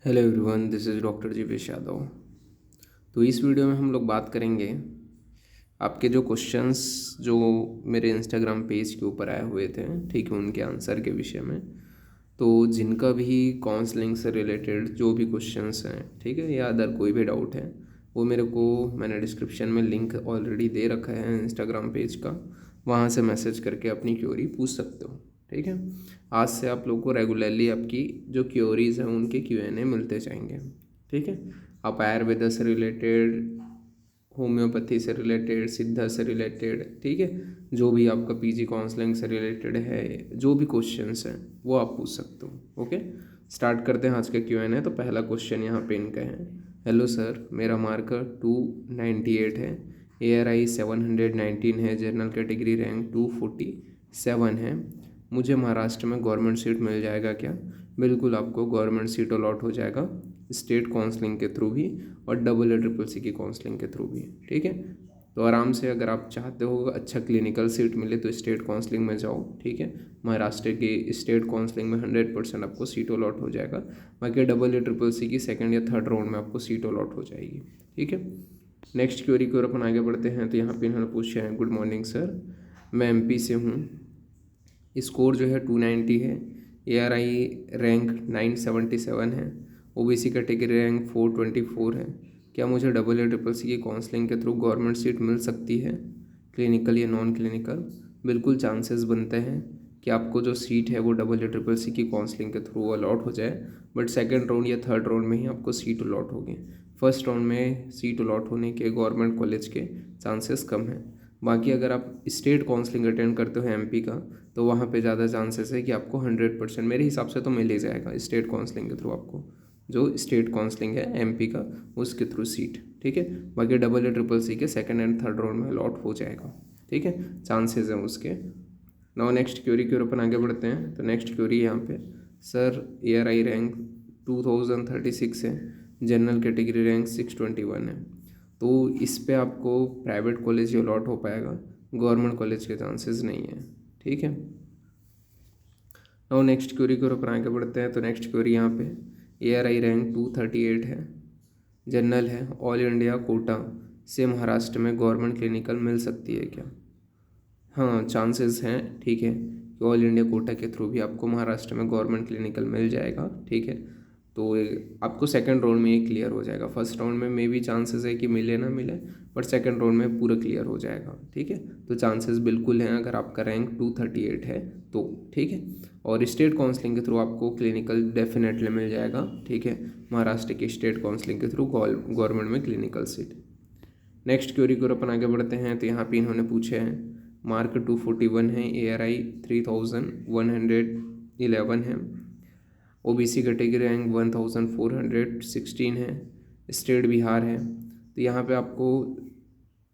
Hello everyone, this is doctor Jeevesh Yadav. तो इस video में हम लोग बात करेंगे आपके जो क्वेश्चंस जो मेरे इंस्टाग्राम पेज के ऊपर आए हुए थे, ठीक है, उनके आंसर के विषय में। तो जिनका भी काउंसलिंग से रिलेटेड जो भी क्वेश्चंस हैं, ठीक है, या अदर कोई भी डाउट है, वो मैंने डिस्क्रिप्शन में लिंक ऑलरेडी दे रखा है इंस्टाग्राम पेज का, वहाँ से मैसेज करके अपनी क्वेरी पूछ सकते हो। ठीक है, आज से आप लोगों को रेगुलरली आपकी जो क्वेरीज हैं उनके Q&A मिलते जाएंगे। ठीक है, आप आयुर्वेदा से रिलेटेड, होम्योपैथी से रिलेटेड, सिद्धा से रिलेटेड, ठीक है, जो भी आपका पीजी काउंसलिंग से रिलेटेड है, जो भी क्वेश्चंस हैं वो आप पूछ सकते हो। ओके, स्टार्ट करते हैं आज का Q&A। तो पहला क्वेश्चन यहाँ पे इनका है। हेलो सर, मेरा मार्कर 298 है, ARI 719 है, जनरल कैटेगरी रैंक 247 है, मुझे महाराष्ट्र में गवर्नमेंट सीट मिल जाएगा क्या? बिल्कुल, आपको गवर्नमेंट सीट अलॉट हो जाएगा, स्टेट काउंसलिंग के थ्रू भी और AACC की काउंसलिंग के थ्रू भी। ठीक है, तो आराम से अगर आप चाहते हो अच्छा क्लिनिकल सीट मिले तो स्टेट काउंसलिंग में जाओ। ठीक है, महाराष्ट्र की स्टेट काउंसलिंग में 100% आपको सीट अलॉट हो जाएगा। बाकी AACC की सेकंड या थर्ड राउंड में आपको सीट अलॉट हो जाएगी। ठीक है, नेक्स्ट क्वेरी की ओर अपन आगे बढ़ते हैं। तो यहाँ पे इन्होंने पूछा है, गुड मॉर्निंग सर, मैं MP से हूँ, स्कोर जो है 290 है, ARI रैंक 977 है, OBC कैटेगरी रैंक 424 है, क्या मुझे AACC की काउंसलिंग के थ्रू गवर्नमेंट सीट मिल सकती है, क्लिनिकल या नॉन क्लिनिकल? बिल्कुल चांसेस बनते हैं कि आपको जो सीट है वो AACC की काउंसलिंग के थ्रू अलॉट हो जाए, बट सेकेंड राउंड या थर्ड राउंड में ही आपको सीट अलॉट होगी। फर्स्ट राउंड में सीट अलॉट होने के गवर्नमेंट कॉलेज के चांसेस कम हैं। बाकी अगर आप स्टेट काउंसलिंग अटेंड करते हो MP का, तो वहाँ पे ज़्यादा चांसेस है कि आपको 100% मेरे हिसाब से तो मिल ही जाएगा स्टेट काउंसलिंग के थ्रू, आपको जो स्टेट काउंसलिंग है MP का उसके थ्रू सीट। ठीक है, बाकी AACC के सेकंड एंड थर्ड राउंड में अलॉट हो जाएगा। ठीक है, चांसेस हैं उसके। नाउ नेक्स्ट क्वेरी की ओर अपन आगे बढ़ते हैं। तो नेक्स्ट क्वेरी यहाँ पे, सर ARI रैंक 2036 है, जनरल कैटेगरी रैंक 621 है, तो इस पे आपको प्राइवेट कॉलेज अलॉट हो पाएगा, गवर्नमेंट कॉलेज के चांसेस नहीं है। ठीक है, और नेक्स्ट क्वेरी की ओर अपन आगे बढ़ते हैं। तो नेक्स्ट क्वेरी यहाँ पे, ARI रैंक 238 है, जनरल है, ऑल इंडिया कोटा से महाराष्ट्र में गवर्नमेंट क्लिनिकल मिल सकती है क्या? हाँ, चांसेस हैं, ठीक है, कि ऑल इंडिया कोटा के थ्रू भी आपको महाराष्ट्र में गवर्नमेंट क्लिनिकल मिल जाएगा। ठीक है, तो आपको सेकंड राउंड में ये क्लियर हो जाएगा। फर्स्ट राउंड में मे भी चांसेस है कि मिले ना मिले, बट सेकंड राउंड में पूरा क्लियर हो जाएगा। ठीक है, तो चांसेस बिल्कुल हैं अगर आपका रैंक 238 है तो। ठीक है, और स्टेट काउंसलिंग के थ्रू आपको क्लिनिकल डेफिनेटली मिल जाएगा। ठीक है, महाराष्ट्र की स्टेट काउंसलिंग के थ्रू गवर्नमेंट में क्लिनिकल सीट। नेक्स्ट क्वेरी को अपन आगे बढ़ते हैं। तो यहाँ पे इन्होंने पूछे हैं, मार्क 241 है, ARI 3111 है, OBC कैटेगरी रैंक 1416 है, स्टेट बिहार है, तो यहाँ पे आपको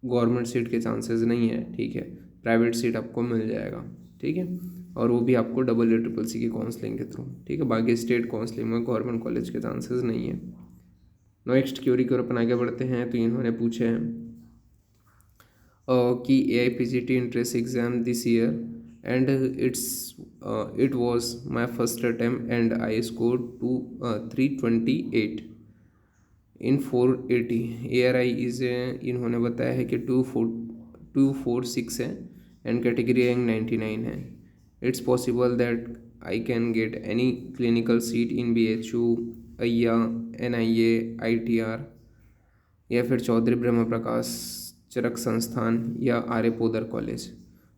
गवर्नमेंट सीट के चांसेस नहीं है। ठीक है, प्राइवेट सीट आपको मिल जाएगा। ठीक है, और वो भी आपको AACC की काउंसलिंग के थ्रू। ठीक है, बाकी स्टेट काउंसलिंग में गवर्नमेंट कॉलेज के चांसेस नहीं है। नेक्स्ट क्वेरी की ओर अपन आगे बढ़ते हैं। तो इन्होंने पूछे हैं कि AIPGT entrance exam this year and it was my first attempt and I scored 328 in 480। ARI is इन्होंने बताया है कि 246 है एंड कैटेगरी रैंक 99 है। It's possible that I can get any clinical seat in BHU, अय्या, NIA, ITR या फिर चौधरी ब्रह्म प्रकाश चरक संस्थान या आर्य पोदर कॉलेज।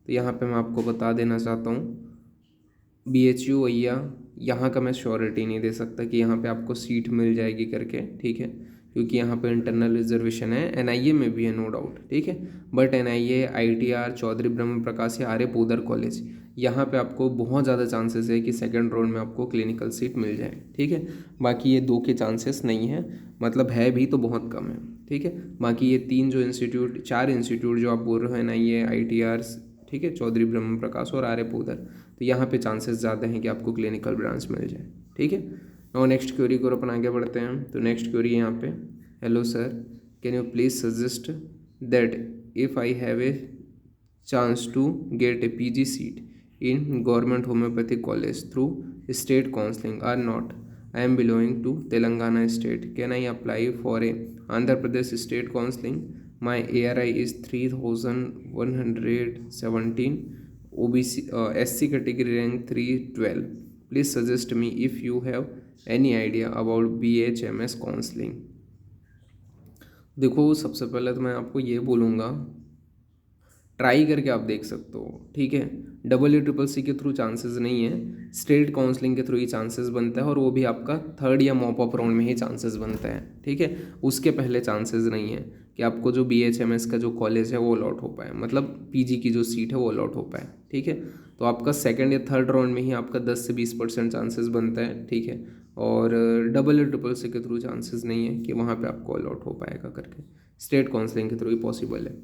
तो यहाँ पे मैं आपको बता देना चाहता हूँ, BHU अय्या, यहाँ का मैं श्योरिटी नहीं दे सकता कि यहाँ पे आपको सीट मिल जाएगी करके। ठीक है, क्योंकि यहाँ पे इंटरनल रिजर्वेशन है। NIA में भी है, नो डाउट। ठीक है, बट NIA, ITR, चौधरी ब्रह्म प्रकाश या आर्य पोदर कॉलेज, यहाँ पे आपको बहुत ज़्यादा चांसेस है कि सेकंड राउंड में आपको क्लिनिकल सीट मिल जाए। ठीक है, बाकी ये दो के चांसेस नहीं है, मतलब है भी तो बहुत कम है। ठीक है, बाकी ये तीन जो इंस्टीट्यूट, चार इंस्टीट्यूट जो आप बोल रहे हो, NIA, ITR, ठीक है, चौधरी ब्रह्म प्रकाश और आर्य पोदर, तो यहाँ पे चांसेस ज़्यादा हैं कि आपको क्लिनिकल ब्रांच मिल जाए। ठीक है, और नेक्स्ट क्वेरी को अपन आगे बढ़ते हैं। तो नेक्स्ट क्वेरी यहाँ पे, hello sir, can you please suggest that if I have a chance to get a PG seat in government homeopathic college through state counseling or not, I am belonging to Telangana state. Can I apply for a Andhra Pradesh state counseling? My ARI is 3117. OBC SC category rank 312. Please suggest me if you have any idea about BHMS counseling. देखो, सबसे पहले तो मैं आपको ये बोलूँगा, try करके आप देख सकते हो, ठीक है। EECC के थ्रू चांसेस नहीं है, स्टेट काउंसलिंग के थ्रू ही चांसेस बनता है, और वो भी आपका थर्ड या मॉप अप राउंड में ही चांसेस बनता है, ठीक है। उसके पहले चांसेस नहीं है कि आपको जो BHMS का जो कॉलेज है वो अलॉट हो पाए, मतलब PG की जो सीट है वो अलॉट हो पाए, ठीक है। तो आपका सेकेंड या थर्ड राउंड में ही आपका 10 से 20% चांसेस बनता है, ठीक है। और EECC के थ्रू चांसेस नहीं है कि वहाँ पर आपको अलॉट हो पाएगा करके, स्टेट काउंसलिंग के थ्रू ही पॉसिबल है।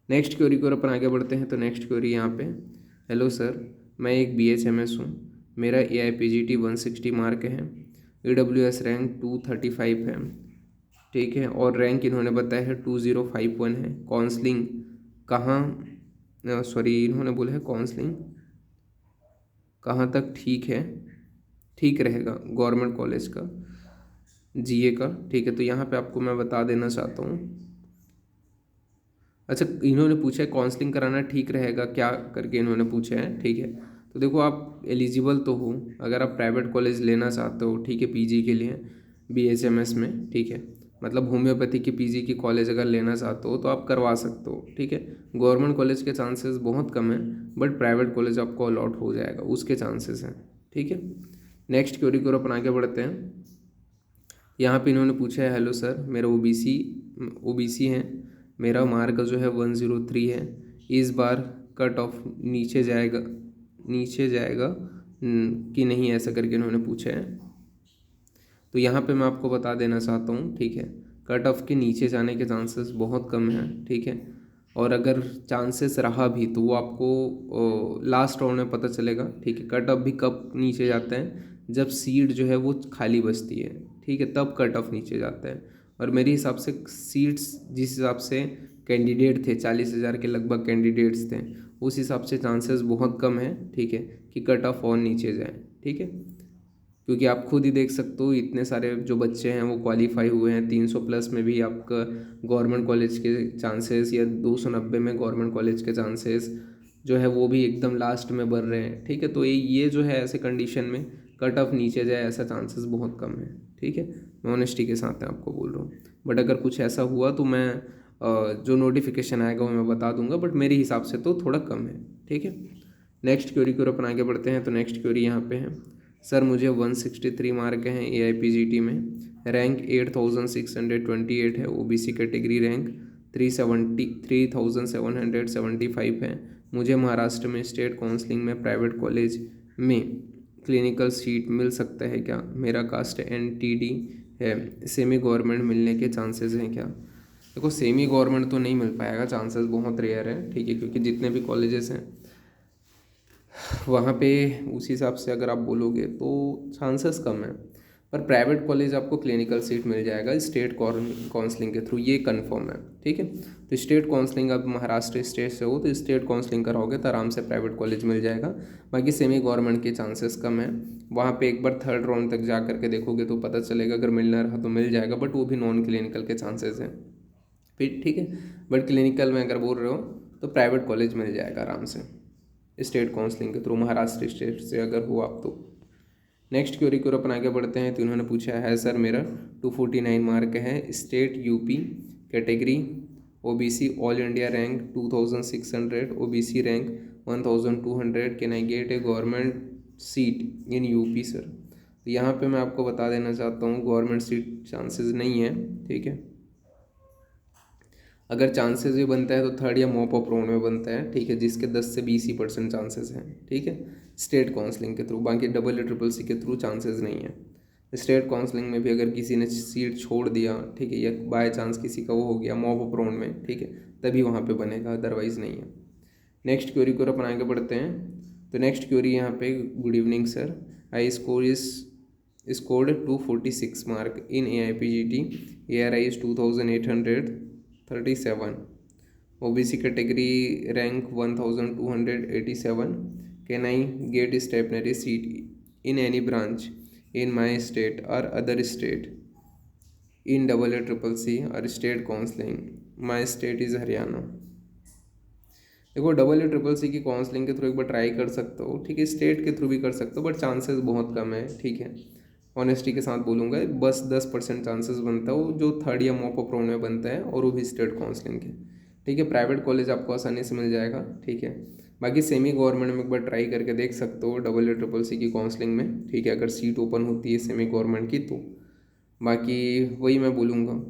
नेक्स्ट क्वेरी की ओर अपन आगे बढ़ते हैं। तो नेक्स्ट क्वेरी यहाँ पे, हेलो सर, मैं एक BHMS हूँ, मेरा AIPGT 160 मार्क है, EWS रैंक 235 है, ठीक है, और रैंक इन्होंने बताया है 2051 है। काउंसलिंग कहाँ, सॉरी इन्होंने बोला है काउंसलिंग कहाँ तक ठीक रहेगा, गवर्नमेंट कॉलेज का GA का, ठीक है। तो यहाँ पे आपको मैं बता देना चाहता हूँ, अच्छा इन्होंने पूछा है काउंसलिंग कराना ठीक रहेगा क्या करके इन्होंने पूछा है, ठीक है। तो देखो, आप एलिजिबल तो हो अगर आप प्राइवेट कॉलेज लेना चाहते हो, ठीक है, PG के लिए BHMS में, ठीक है, मतलब होम्योपैथी की PG की कॉलेज अगर लेना चाहते हो तो आप करवा सकते हो, ठीक है। गवर्नमेंट कॉलेज के चांसेस बहुत कम हैं, बट प्राइवेट कॉलेज आपको अलॉट हो जाएगा, उसके चांसेस हैं, ठीक है। नेक्स्ट क्वेरी को अपन आगे बढ़ते हैं। यहाँ पे इन्होंने पूछा है, हेलो सर, मेरा OBC है, मेरा मार्क जो है 103 है, इस बार कट ऑफ नीचे जाएगा कि नहीं, ऐसा करके इन्होंने पूछा है। तो यहाँ पे मैं आपको बता देना चाहता हूँ, ठीक है, कट ऑफ के नीचे जाने के चांसेस बहुत कम हैं, ठीक है। और अगर चांसेस रहा भी तो वो आपको लास्ट राउंड में पता चलेगा, ठीक है। कट ऑफ भी कब नीचे जाता है, जब सीट जो है वो खाली बचती है, ठीक है, तब कट ऑफ नीचे जाता है। और मेरे हिसाब से सीट्स जिस हिसाब से कैंडिडेट थे, 40,000 के लगभग कैंडिडेट्स थे, उस हिसाब से चांसेस बहुत कम है, ठीक है, कि कट ऑफ और नीचे जाए, ठीक है। क्योंकि आप खुद ही देख सकते हो, इतने सारे जो बच्चे हैं वो क्वालिफाई हुए हैं, 300 प्लस में भी आपका गवर्नमेंट कॉलेज के चांसेस, या 290 में गवर्नमेंट कॉलेज के चांसेस जो है वो भी एकदम लास्ट में बढ़ रहे हैं, ठीक है। तो ये जो है ऐसे कंडीशन में कट ऑफ नीचे जाए ऐसा चांसेस बहुत कम है, ठीक है। मैं ऑनेस्टी के साथ आपको बोल रहा हूँ, बट अगर कुछ ऐसा हुआ तो मैं जो नोटिफिकेशन आएगा वो मैं बता दूंगा, बट मेरे हिसाब से तो थोड़ा कम है, ठीक है। नेक्स्ट क्वेरी की ओर अपन आगे बढ़ते हैं। तो नेक्स्ट क्वेरी यहाँ पे है, सर मुझे 163 मार्क हैं AIPGT में, रैंक 8628 है, OBC कैटेगरी रैंक 3775 है, मुझे महाराष्ट्र में स्टेट काउंसलिंग में प्राइवेट कॉलेज में क्लिनिकल सीट मिल सकता है क्या, मेरा कास्ट NTD है, सेमी गवर्नमेंट मिलने के चांसेस हैं क्या। देखो, सेमी गवर्नमेंट तो नहीं मिल पाएगा, चांसेस बहुत रेयर है, ठीक है, क्योंकि जितने भी कॉलेजेस हैं वहाँ पे उस हिसाब से अगर आप बोलोगे तो चांसेस कम है। पर प्राइवेट कॉलेज आपको क्लिनिकल सीट मिल जाएगा स्टेट काउंसलिंग के थ्रू, ये कंफर्म है, ठीक है। तो स्टेट काउंसलिंग, आप महाराष्ट्र स्टेट से हो तो स्टेट काउंसलिंग कराओगे तो आराम से प्राइवेट कॉलेज मिल जाएगा। बाकी सेमी गवर्नमेंट के चांसेस कम है, वहाँ पे एक बार थर्ड राउंड तक जा करके देखोगे तो पता चलेगा, अगर मिलना रहा तो मिल जाएगा, बट वो भी नॉन क्लिनिकल के चांसेस हैं फिर, ठीक है। बट क्लिनिकल में अगर बोल रहे हो तो प्राइवेट कॉलेज मिल जाएगा आराम से स्टेट काउंसलिंग के थ्रू, महाराष्ट्र स्टेट से अगर हो आप तो। नेक्स्ट क्वेरी की ओर अपन आगे बढ़ते हैं। तो इन्होंने पूछा है, सर मेरा 249 मार्क है, state UP category, OBC all India rank 2600, OBC rank 1200, can I get A government seat in UP sir. तो यहाँ पे मैं आपको बता देना चाहता हूँ, गवर्नमेंट सीट चांसेस नहीं है, ठीक है। अगर चांसेस भी बनता है तो थर्ड या मॉप अप राउंड में बनता है, ठीक है, जिसके 10 से 20% चांसेस हैं, ठीक है, स्टेट काउंसलिंग के थ्रू। बाकी EECC के थ्रू चांसेस नहीं है। स्टेट काउंसलिंग में भी अगर किसी ने सीट छोड़ दिया, ठीक है, या बाय चांस किसी का वो हो गया मॉप अप राउंड में, ठीक है, तभी वहाँ पे बनेगा, अदरवाइज नहीं है। नेक्स्ट क्वेरी को अपन आगे बढ़ते हैं। तो नेक्स्ट क्वेरी यहाँ पे, good evening sir, I scored 246 mark in AIPGT, ARI is 2837, OBC category rank 1287, can I get a stipendary seat in any branch in my state or other state in AACC or state counseling. My state is Haryana. देखो AACC की counselling के through एक बार try कर सकते हो, ठीक है। State के थ्रू भी कर सकते हो बट चांसेस बहुत कम है, ठीक है। ऑनेस्टी के साथ बोलूँगा, बस 10% चांसेस बनता है वो जो थर्ड या मॉप अप राउंड में बनता है, और वो भी स्टेट काउंसलिंग के, ठीक है। प्राइवेट कॉलेज आपको आसानी से मिल जाएगा, ठीक है। बाकी सेमी गवर्नमेंट में एक बार ट्राई करके देख सकते हो AACC की काउंसलिंग में, ठीक है, अगर सीट ओपन होती है सेमी गवर्नमेंट की तो। बाकी वही मैं बोलूँगा,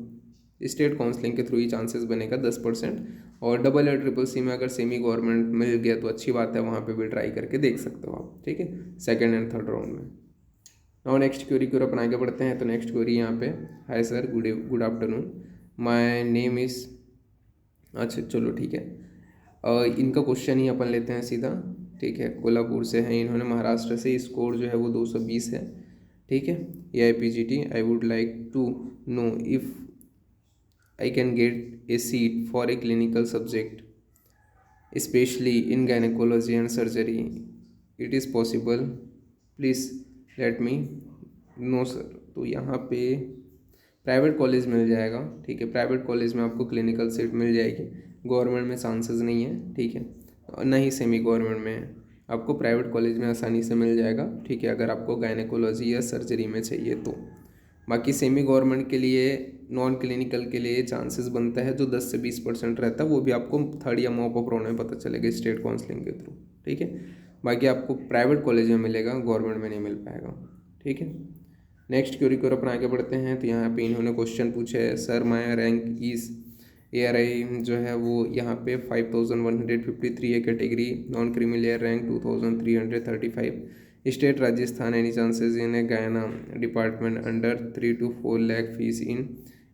स्टेट काउंसलिंग के थ्रू ही चांसेस बनेगा 10%, और AACC में अगर सेमी गवर्नमेंट मिल गया तो अच्छी बात है, वहाँ पे भी ट्राई करके देख सकते हो आप, ठीक है, सेकंड एंड थर्ड राउंड में। और नेक्स्ट क्वेरी की ओर अपन आगे बढ़ते हैं। तो नेक्स्ट क्वेरी यहाँ पे, hi sir, good afternoon, my name is, अच्छा चलो ठीक है। इनका क्वेश्चन ही अपन लेते हैं सीधा, ठीक है। कोल्हापुर से है इन्होंने, महाराष्ट्र से, स्कोर जो है वो 220 है, ठीक है। AIPGT, I would like to know if I can get a seat for a clinical subject, especially in gynecology and surgery. It is possible? Please let me know sir। तो यहाँ पे प्राइवेट कॉलेज मिल जाएगा, ठीक है। Private college में आपको clinical seat मिल जाएगी, government में चांसेस नहीं है, ठीक है, और ना ही सेमी गवर्नमेंट में है। आपको प्राइवेट कॉलेज में आसानी से मिल जाएगा, ठीक है, अगर आपको गायनेकोलॉजी या सर्जरी में चाहिए तो। बाकी सेमी गवर्नमेंट के लिए, नॉन क्लिनिकल के लिए चांसेस बनता है जो 10 से 20% रहता है, वो भी आपको थर्ड या मॉप अप राउंड में पता चलेगा स्टेट काउंसलिंग के थ्रू, ठीक है। बाकी आपको प्राइवेट कॉलेज में मिलेगा, गवर्नमेंट में नहीं मिल पाएगा, ठीक है। नेक्स्ट क्वेरी की ओर अपन आगे बढ़ते हैं। तो यहाँ पे इन्होंने क्वेश्चन पूछा है, sir my rank is, ARI जो है वो यहाँ पे 5153 है category, non creamy rank 2335, state Rajasthan, any chances in a गयाना department under 3 to 4 lakh fees in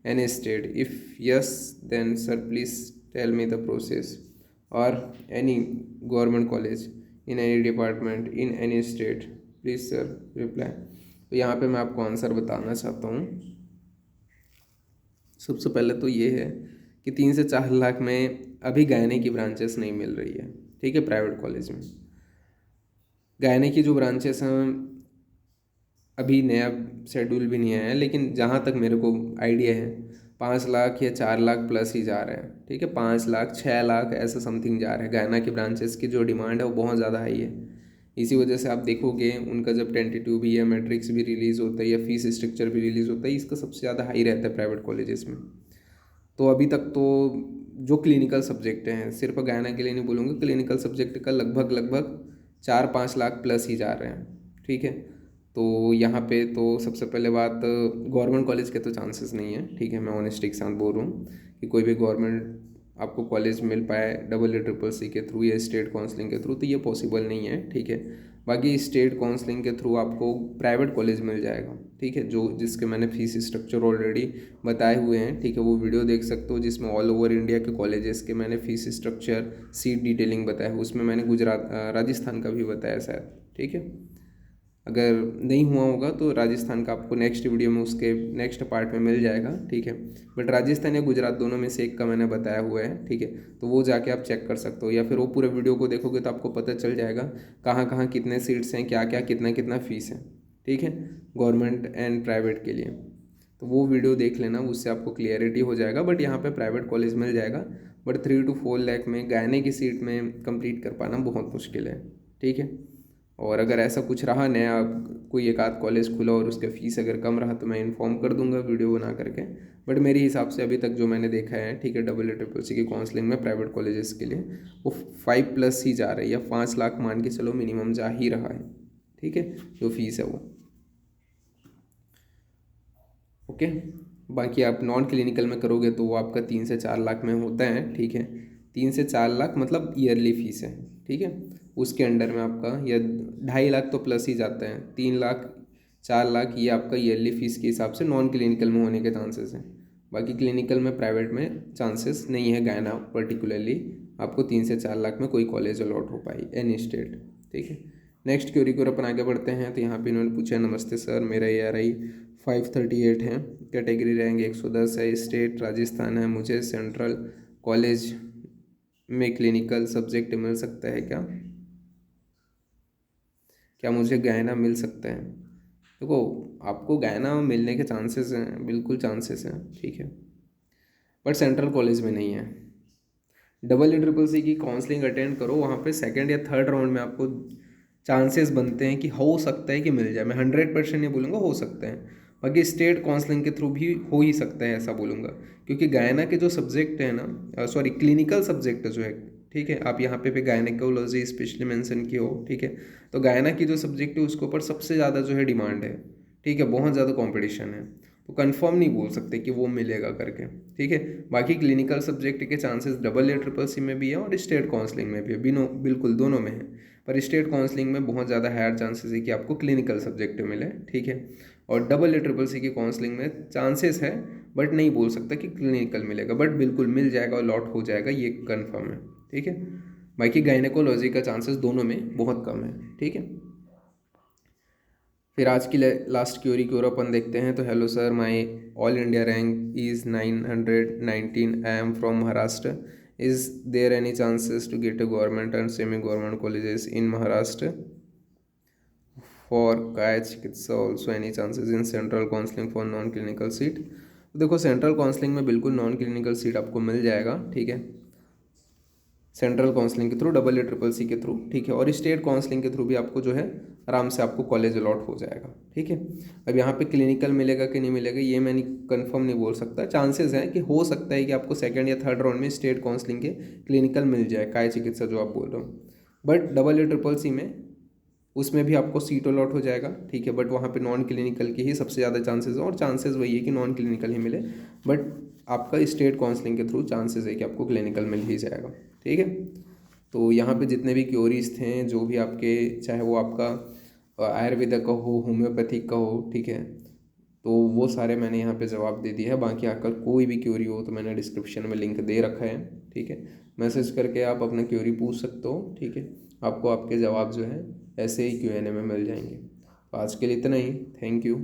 any state, if yes then sir please tell me the process, और any government college in any department in any state, please sir reply. तो यहाँ पे मैं आपको answer बताना चाहता हूँ। सबसे पहले तो ये है कि 3 से 4 लाख में अभी गायने की ब्रांचेस नहीं मिल रही है, ठीक है। प्राइवेट कॉलेज में गायने की जो ब्रांचेस हैं अभी नया शेड्यूल भी नहीं आया है, लेकिन जहाँ तक मेरे को आइडिया है 5 लाख या 4 लाख प्लस ही जा रहे हैं, ठीक है। 5 लाख 6 लाख ऐसा समथिंग जा रहा है। गायना की ब्रांचेस की जो डिमांड है वो बहुत ज़्यादा हाई है। इसी वजह से आप देखोगे उनका जब टेंटेटिव भी या मैट्रिक्स भी रिलीज़ होता है या फीस स्ट्रक्चर भी रिलीज़ होता है, इसका सबसे ज़्यादा हाई रहता है प्राइवेट कॉलेजेस में। तो अभी तक तो जो क्लिनिकल सब्जेक्ट हैं, सिर्फ गायना के लिए नहीं बोलूँगा, क्लिनिकल सब्जेक्ट का लगभग 4-5 लाख प्लस ही जा रहे हैं, ठीक है। तो यहाँ पे तो सबसे पहले बात, गवर्नमेंट कॉलेज के तो चांसेस नहीं है, ठीक है। मैं ऑनेस्टी के साथ बोल रहा हूँ कि कोई भी गवर्नमेंट आपको कॉलेज मिल पाए AACC के थ्रू या स्टेट काउंसलिंग के थ्रू, तो ये पॉसिबल नहीं है, ठीक है। बाकी स्टेट काउंसलिंग के थ्रू आपको प्राइवेट कॉलेज मिल जाएगा, ठीक है, जो जिसके मैंने फीस स्ट्रक्चर ऑलरेडी बताए हुए हैं, ठीक है। वो वीडियो देख सकते हो जिसमें ऑल ओवर इंडिया के कॉलेजेस के मैंने फीस स्ट्रक्चर, सीट डिटेलिंग बताया है। उसमें मैंने गुजरात राजस्थान का भी बताया शायद, ठीक है। अगर नहीं हुआ होगा तो राजस्थान का आपको नेक्स्ट वीडियो में, उसके नेक्स्ट पार्ट में मिल जाएगा, ठीक है। बट राजस्थान या गुजरात दोनों में से एक का मैंने बताया हुआ है, ठीक है। तो वो जाके आप चेक कर सकते हो, या फिर वो पूरे वीडियो को देखोगे तो आपको पता चल जाएगा कहाँ कहाँ कितने सीट्स हैं, क्या क्या कितना कितना फ़ीस है, ठीक है, गवर्नमेंट एंड प्राइवेट के लिए। तो वो वीडियो देख लेना, उससे आपको क्लियरिटी हो जाएगा। बट यहाँ पे प्राइवेट कॉलेज मिल जाएगा, बट 3 to 4 लाख में गायने की सीट में कंप्लीट कर पाना बहुत मुश्किल है, ठीक है। और अगर ऐसा कुछ रहा नया, कोई एक आध कॉलेज खुला और उसका फ़ीस अगर कम रहा तो मैं इन्फॉर्म कर दूंगा वीडियो बना करके। बट मेरे हिसाब से अभी तक जो मैंने देखा है, ठीक है, AACC की काउंसलिंग में प्राइवेट कॉलेजेस के लिए वो 5+ ही जा रही है, या 5 लाख मान के चलो मिनिमम जा ही रहा है, ठीक है, जो फीस है वो, ओके। बाकी आप नॉन क्लिनिकल में करोगे तो वो आपका 3 से 4 लाख में होता है, ठीक है। 3 से 4 लाख मतलब ईयरली फीस है, ठीक है। उसके अंडर में आपका या 2.5 लाख तो प्लस ही जाता है, 3 लाख 4 लाख ये आपका ईयरली फीस के हिसाब से नॉन क्लिनिकल में होने के चांसेस हैं। बाकी क्लिनिकल में प्राइवेट में चांसेस नहीं है, गायना पर्टिकुलरली आपको 3 से 4 लाख में कोई कॉलेज अलॉट हो पाई एनी स्टेट, ठीक है। नेक्स्ट क्वेरी को अपन आगे बढ़ते हैं। तो यहाँ पे इन्होंने पूछा, नमस्ते सर, मेरा ARI 538 है, कैटेगरी रैंक 110 है, स्टेट राजस्थान है, मुझे सेंट्रल कॉलेज में क्लिनिकल सब्जेक्ट मिल सकता है क्या? क्या मुझे गायना मिल सकता है? देखो आपको गायना मिलने के चांसेस हैं, बिल्कुल चांसेस हैं, ठीक है, बट सेंट्रल कॉलेज में नहीं है। EEEC की काउंसलिंग अटेंड करो, वहाँ पे सेकंड या थर्ड राउंड में आपको चांसेस बनते हैं कि हो सकता है कि मिल जाए। मैं 100% नहीं बोलूँगा, हो सकता है, बाकी स्टेट काउंसलिंग के थ्रू भी हो ही सकता है ऐसा बोलूँगा। क्योंकि गायना के जो सब्जेक्ट है ना, सॉरी क्लिनिकल सब्जेक्ट जो है, ठीक है, आप यहाँ पे गायनेकोलॉजी स्पेशली मेंशन की हो, ठीक है, तो गायना की जो सब्जेक्ट है उसके ऊपर सबसे ज़्यादा जो है डिमांड है, ठीक है, बहुत ज़्यादा कॉम्पिटिशन है, तो कंफर्म नहीं बोल सकते कि वो मिलेगा करके, ठीक है। बाकी क्लिनिकल सब्जेक्ट के चांसेस EEEC में भी है और स्टेट काउंसलिंग में भी है, बिल्कुल दोनों में है, पर स्टेट काउंसलिंग में बहुत ज़्यादा हायर चांसेस है कि आपको क्लिनिकल सब्जेक्ट मिले, ठीक है, और EEEC की काउंसलिंग में चांसेस है, बट नहीं बोल सकता कि क्लिनिकल मिलेगा, बट बिल्कुल मिल जाएगा और लॉट हो जाएगा, ये कन्फर्म है, ठीक है। बाकी गायनेकोलॉजी का चांसेस दोनों में बहुत कम है, ठीक है। फिर आज की लास्ट क्यूरी की ओर अपन देखते हैं। तो hello sir, my all India rank is 919, I am from Maharashtra, is there any chances to get a government and semi government colleges in Maharashtra for काय चिकित्सा, also any chances in central counselling for non clinical seat. तो देखो central counselling में बिल्कुल non clinical seat आपको मिल जाएगा, ठीक है, सेंट्रल काउंसलिंग के थ्रू, EEEC के थ्रू, ठीक है, और स्टेट काउंसलिंग के थ्रू भी आपको जो है आराम से आपको कॉलेज अलॉट हो जाएगा, ठीक है। अब यहाँ पे क्लिनिकल मिलेगा कि नहीं मिलेगा ये मैं नहीं कंफर्म नहीं बोल सकता, चांसेस हैं कि हो सकता है कि आपको सेकंड या थर्ड राउंड में स्टेट काउंसलिंग के क्लिनिकल मिल जाए, काय चिकित्सा जो आप बोल रहे हो, बट EEEC में उसमें भी आपको सीट अलॉट हो जाएगा, ठीक है, बट वहाँ पे नॉन क्लिनिकल के ही सबसे ज़्यादा चांसेस हैं, और चांसेस वही है कि नॉन क्लिनिकल ही मिले, बट आपका स्टेट काउंसलिंग के थ्रू चांसेस है कि आपको क्लिनिकल मिल ही जाएगा, ठीक है। तो यहाँ पे जितने भी क्योरीज थे, जो भी आपके, चाहे वो आपका आयुर्वेदिक का हो, होम्योपैथिक का हो, ठीक है, तो वो सारे मैंने यहाँ पे जवाब दे दिया है। बाकी आकर कोई भी क्यूरी हो तो मैंने डिस्क्रिप्शन में लिंक दे रखा है, ठीक है, मैसेज करके आप अपना क्यूरी पूछ सकते हो, ठीक है, आपको आपके जवाब जो है ऐसे ही Q&A में मिल जाएंगे। तो आज के लिए इतना ही, थैंक यू।